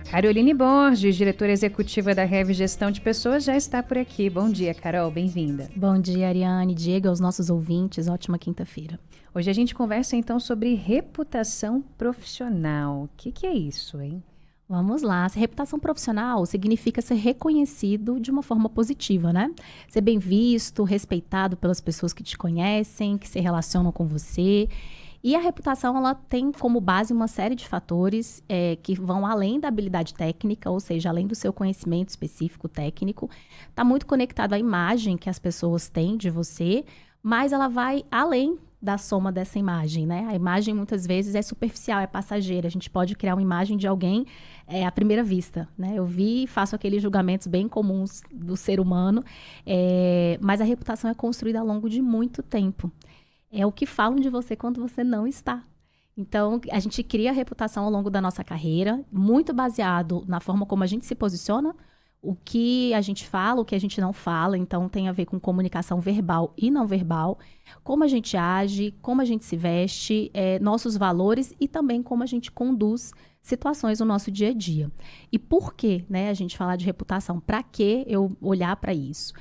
Caroline Borges, diretora executiva da Rev Gestão de Pessoas, já está por aqui. Bom dia, Carol, bem-vinda. Bom dia, Ariane, Diego, aos nossos ouvintes, ótima quinta-feira. Hoje a gente conversa então sobre reputação profissional. O que é isso, hein? Vamos lá, reputação profissional significa ser reconhecido de uma forma positiva, né? Ser bem visto, respeitado pelas pessoas que te conhecem, que se relacionam com você. E a reputação, ela tem como base uma série de fatores que vão além da habilidade técnica, ou seja, além do seu conhecimento específico técnico. Está muito conectado à imagem que as pessoas têm de você, mas ela vai além da soma dessa imagem, né? A imagem, muitas vezes, é superficial, é passageira. A gente pode criar uma imagem de alguém à primeira vista, né? Eu vi e faço aqueles julgamentos bem comuns do ser humano, mas a reputação é construída ao longo de muito tempo. É o que falam de você quando você não está. Então, a gente cria a reputação ao longo da nossa carreira, muito baseado na forma como a gente se posiciona, o que a gente fala, o que a gente não fala. Então, tem a ver com comunicação verbal e não verbal, como a gente age, como a gente se veste, nossos valores e também como a gente conduz situações no nosso dia a dia. E por que, né, a gente falar de reputação? Para que eu olhar para isso?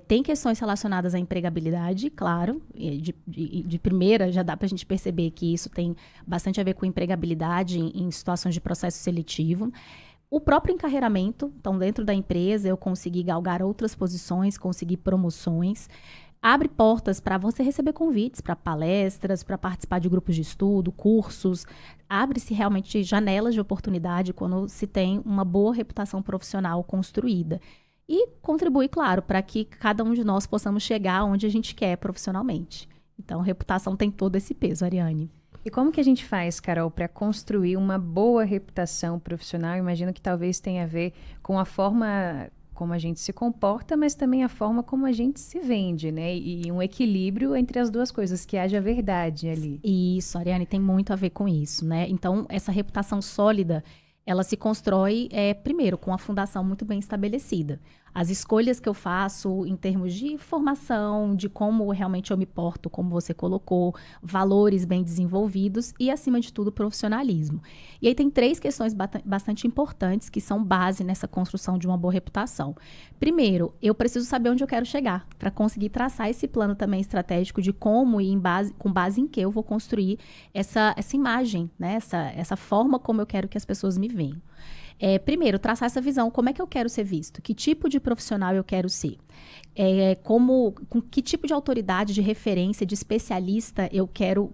Tem questões relacionadas à empregabilidade, claro. De primeira, já dá para a gente perceber que isso tem bastante a ver com empregabilidade em situações de processo seletivo. O próprio encarreiramento, então dentro da empresa eu consegui galgar outras posições, conseguir promoções, abre portas para você receber convites para palestras, para participar de grupos de estudo, cursos, abre-se realmente janelas de oportunidade quando se tem uma boa reputação profissional construída. E contribui, claro, para que cada um de nós possamos chegar onde a gente quer profissionalmente. Então, reputação tem todo esse peso, Ariane. E como que a gente faz, Carol, para construir uma boa reputação profissional? Imagino que talvez tenha a ver com a forma como a gente se comporta, mas também a forma como a gente se vende, né? E um equilíbrio entre as duas coisas, que haja verdade ali. Isso, Ariane, tem muito a ver com isso, né? Então, essa reputação sólida, ela se constrói, primeiro, com a fundação muito bem estabelecida. As escolhas que eu faço em termos de formação, de como realmente eu me porto, como você colocou, valores bem desenvolvidos e, acima de tudo, profissionalismo. E aí tem 3 questões bastante importantes que são base nessa construção de uma boa reputação. Primeiro, eu preciso saber onde eu quero chegar, para conseguir traçar esse plano também estratégico de como e com base em que eu vou construir essa imagem, né? essa forma como eu quero que as pessoas me vejam. Primeiro, traçar essa visão, como é que eu quero ser visto? Que tipo de profissional eu quero ser? Com que tipo de autoridade, de referência, de especialista eu quero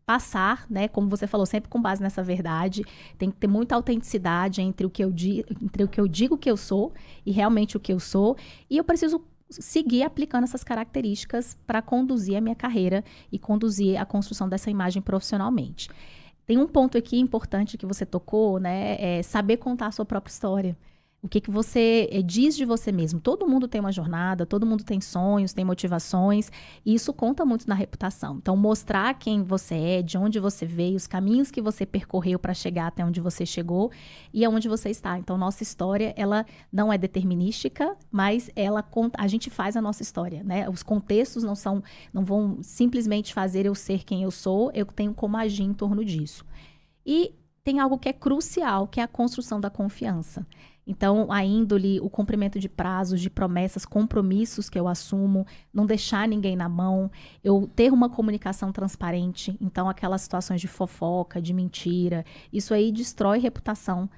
passar, né? Como você falou, sempre com base nessa verdade. Tem que ter muita autenticidade entre o que eu digo que eu sou e realmente o que eu sou. E eu preciso seguir aplicando essas características para conduzir a minha carreira e conduzir a construção dessa imagem profissionalmente. Tem um ponto aqui importante que você tocou, né? Saber contar a sua própria história. O que você diz de você mesmo. Todo mundo tem uma jornada, todo mundo tem sonhos, tem motivações, e isso conta muito na reputação. Então, mostrar quem você é, de onde você veio, os caminhos que você percorreu para chegar até onde você chegou e aonde você está. Então, nossa história, ela não é determinística, mas a gente faz a nossa história, né? Os contextos não vão simplesmente fazer eu ser quem eu sou, eu tenho como agir em torno disso. E tem algo que é crucial, que é a construção da confiança. Então, a índole, o cumprimento de prazos, de promessas, compromissos que eu assumo, não deixar ninguém na mão, eu ter uma comunicação transparente. Então, aquelas situações de fofoca, de mentira, isso aí destrói reputação,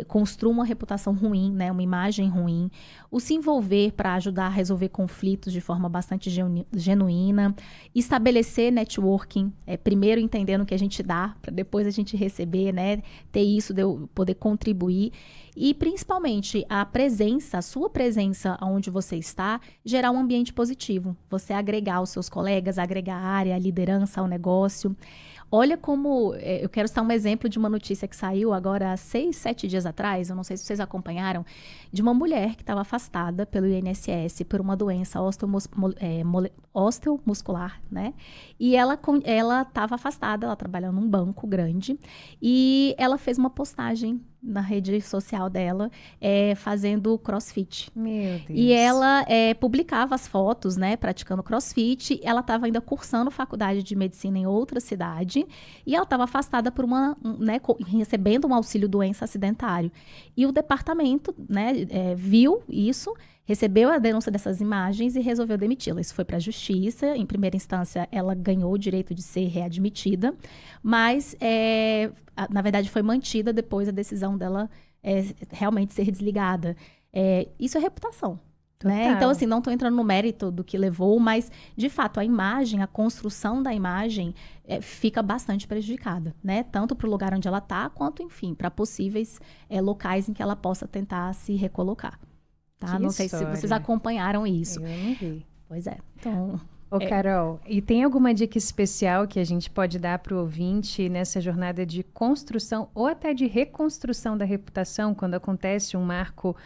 construa uma reputação ruim, né? Uma imagem ruim. O se envolver para ajudar a resolver conflitos de forma bastante genuína, estabelecer networking, primeiro entendendo o que a gente dá, para depois a gente receber, né? Ter isso, de eu poder contribuir. E, principalmente, a sua presença onde você está, gerar um ambiente positivo. Você agregar os seus colegas, agregar a área, a liderança, ao negócio. Olha como, eu quero citar um exemplo de uma notícia que saiu agora há 6, 7 dias atrás, eu não sei se vocês acompanharam, de uma mulher que estava afastada pelo INSS por uma doença osteomuscular, né? E ela estava afastada, ela trabalhava num banco grande, e ela fez uma postagem na rede social dela, fazendo CrossFit. Meu Deus. E ela publicava as fotos, né, praticando CrossFit. Ela estava ainda cursando faculdade de medicina em outra cidade e ela estava afastada por recebendo um auxílio doença acidentário. E o departamento, né, viu isso, recebeu a denúncia dessas imagens e resolveu demiti-la. Isso foi para a justiça. Em primeira instância, ela ganhou o direito de ser readmitida, mas, na verdade, foi mantida depois a decisão dela realmente ser desligada. Isso é reputação. Né? Então, assim, não estou entrando no mérito do que levou, mas, de fato, a imagem, a construção da imagem fica bastante prejudicada, né? Tanto para o lugar onde ela está, quanto, enfim, para possíveis locais em que ela possa tentar se recolocar. Tá? Não sei se vocês acompanharam isso. Eu não vi. Pois é. Então... Ô, Carol, e tem alguma dica especial que a gente pode dar para o ouvinte nessa jornada de construção ou até de reconstrução da reputação quando acontece um marco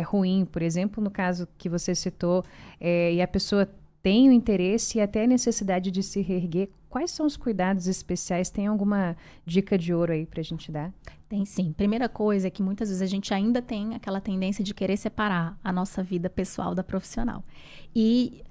ruim, por exemplo, no caso que você citou, e a pessoa tem o interesse e até a necessidade de se reerguer? Quais são os cuidados especiais? Tem alguma dica de ouro aí para a gente dar? Tem sim. Primeira coisa é que muitas vezes a gente ainda tem aquela tendência de querer separar a nossa vida pessoal da profissional. E...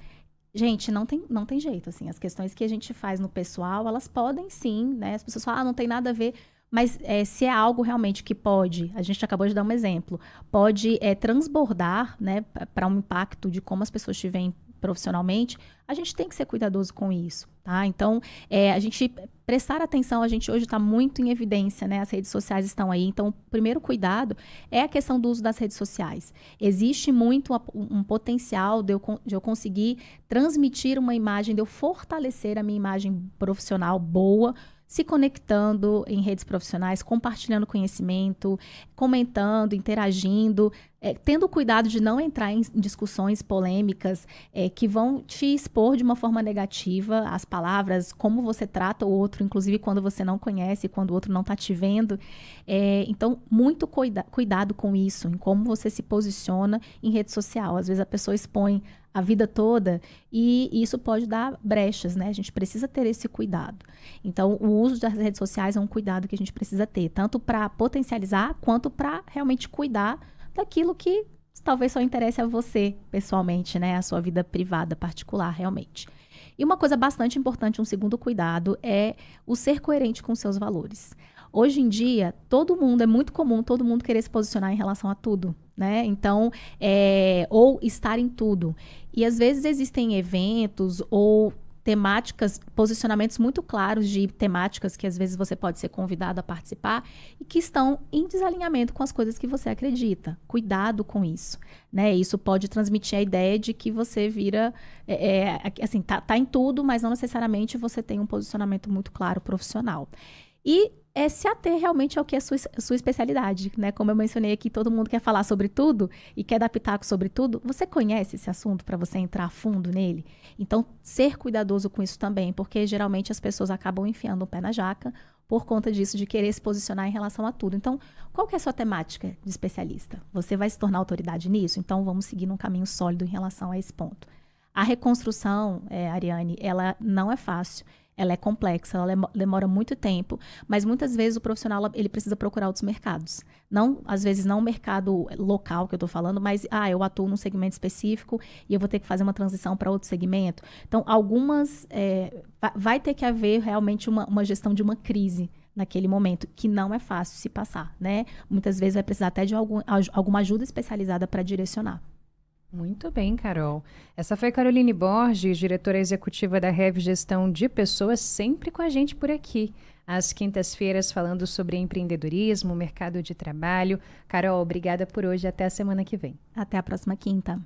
gente, não tem jeito, assim, as questões que a gente faz no pessoal, elas podem sim, né, as pessoas falam, não tem nada a ver, mas se é algo realmente que pode, a gente acabou de dar um exemplo, pode transbordar, né, para um impacto de como as pessoas te veem profissionalmente, a gente tem que ser cuidadoso com isso, tá? Então, a gente prestar atenção, a gente hoje está muito em evidência, né? As redes sociais estão aí, então o primeiro cuidado é a questão do uso das redes sociais. Existe muito um potencial de eu conseguir transmitir uma imagem, de eu fortalecer a minha imagem profissional boa, se conectando em redes profissionais, compartilhando conhecimento, comentando, interagindo, tendo cuidado de não entrar em discussões polêmicas que vão te expor de uma forma negativa as palavras, como você trata o outro, inclusive quando você não conhece, quando o outro não está te vendo. Então, muito cuidado com isso, em como você se posiciona em rede social. Às vezes a pessoa expõe a vida toda e isso pode dar brechas, né? A gente precisa ter esse cuidado. Então, o uso das redes sociais é um cuidado que a gente precisa ter, tanto para potencializar, quanto para realmente cuidar daquilo que talvez só interesse a você pessoalmente, né? A sua vida privada, particular, realmente. E uma coisa bastante importante, um segundo cuidado, é o ser coerente com seus valores. Hoje em dia, é muito comum todo mundo querer se posicionar em relação a tudo, né? Então, ou estar em tudo. E às vezes existem eventos ou temáticas, posicionamentos muito claros de temáticas que às vezes você pode ser convidado a participar e que estão em desalinhamento com as coisas que você acredita. Cuidado com isso, né? Isso pode transmitir a ideia de que você vira, assim, tá em tudo, mas não necessariamente você tem um posicionamento muito claro profissional. E se ater realmente ao que é sua especialidade, né? Como eu mencionei aqui, todo mundo quer falar sobre tudo e quer dar pitaco sobre tudo. Você conhece esse assunto para você entrar a fundo nele? Então, ser cuidadoso com isso também, porque geralmente as pessoas acabam enfiando o pé na jaca por conta disso, de querer se posicionar em relação a tudo. Então, qual que é a sua temática de especialista? Você vai se tornar autoridade nisso? Então, vamos seguir num caminho sólido em relação a esse ponto. A reconstrução, Ariane, ela não é fácil. Ela é complexa, ela demora muito tempo, mas muitas vezes o profissional ele precisa procurar outros mercados. Não, às vezes não o mercado local que eu estou falando, mas eu atuo num segmento específico e eu vou ter que fazer uma transição para outro segmento. Então, vai ter que haver realmente uma gestão de uma crise naquele momento, que não é fácil se passar, né? Muitas vezes vai precisar até de alguma ajuda especializada para direcionar. Muito bem, Carol. Essa foi Caroline Borges, diretora executiva da Rev Gestão de Pessoas, sempre com a gente por aqui, às quintas-feiras, falando sobre empreendedorismo, mercado de trabalho. Carol, obrigada por hoje. Até a semana que vem. Até a próxima quinta.